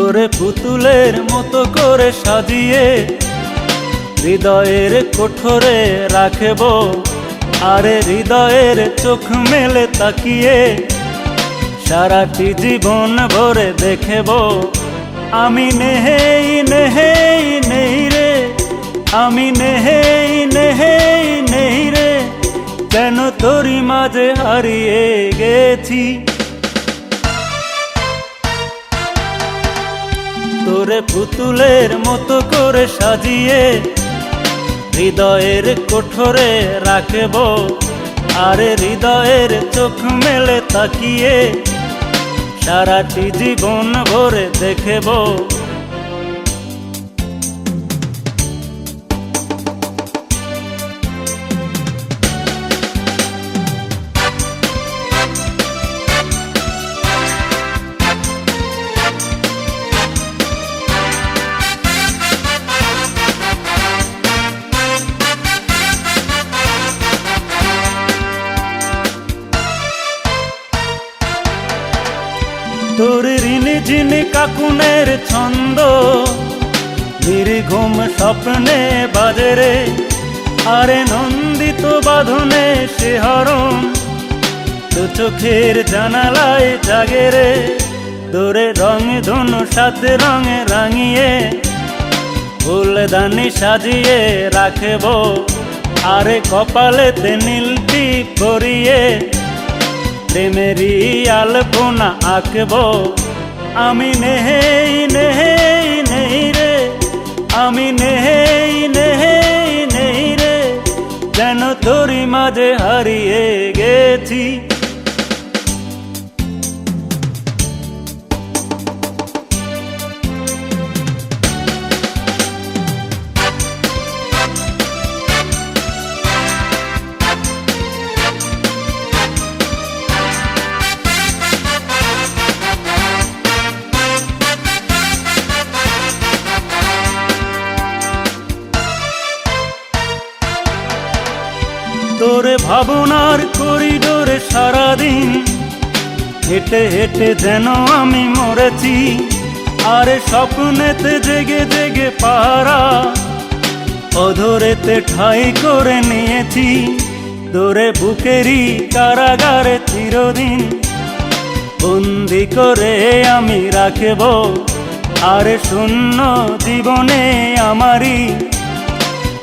তোরে পুতুলের মতো করে সাজিয়ে হৃদয়ের কোঠরে রাখব, আরে হৃদয়ের চোখ মেলে তাকিয়ে সারাটি জীবন ভরে দেখব। আমি নেহেই নেহেই নেই রে, আমি নেহেই নেহেই নেই রে, যেন তোরই মাঝে হারিয়ে গেছি। তোরে পুতুলের মতো করে সাজিয়ে হৃদয়ের কোঠরে রাখব, আরে হৃদয়ের চোখ মেলে তাকিয়ে সারাটি জীবন ভরে দেখব। তোর ঋণে ঝিনে কাকুনের ছন্দ নির্ঘুম স্বপ্নে বাজে রে, আরে নন্দিত বাঁধনে শিহরণ দু চোখের জানালায় জাগে রে। তোরে রং ধনু সাথে রঙে রাঙিয়ে ফুলদানি সাজিয়ে রাখব, আরে কপালেতে নীলটি পরিয়ে প্রেমেরই আলপনা আঁকব। আমি নেহেই নেহেই নেই রে, আমি নেহেই নেহেই নেই রে, যেন তোরই মাঝে হারিয়ে গেছি। তোরে ভাবনার করিডোরে সারাদিন হেঁটে হেঁটে যেন আমি মরেছি, আরে স্বপ্নেতে জেগে জেগে পাহারা অধরেতে ঠাঁই করে নিয়েছি। তোরে বুকেরই কারাগারে চিরদিন বন্দি করে আমি রাখব, আরে শূন্য জীবনে আমারই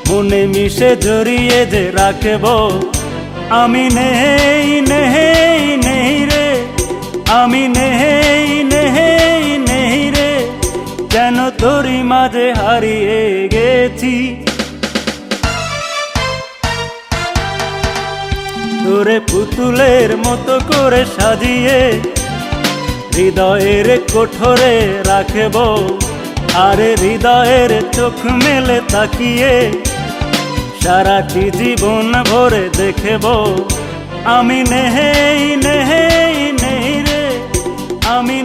মনে মিশে জড়িয়ে যে রাখব। আমি নেহেই নেহেই নেই রে, আমি নেহেই নেহেই নেই রে, যেন তোরই মাঝে হারিয়ে গেছি। তোরে পুতুলের মতো করে সাজিয়ে হৃদয়ের কোঠরে রাখব, আরে হৃদয়ের চোখ মেলে তাকিয়ে সারাটি জীবন ভরে দেখব। আমি নেহেই নেহেই নেই রে, আমি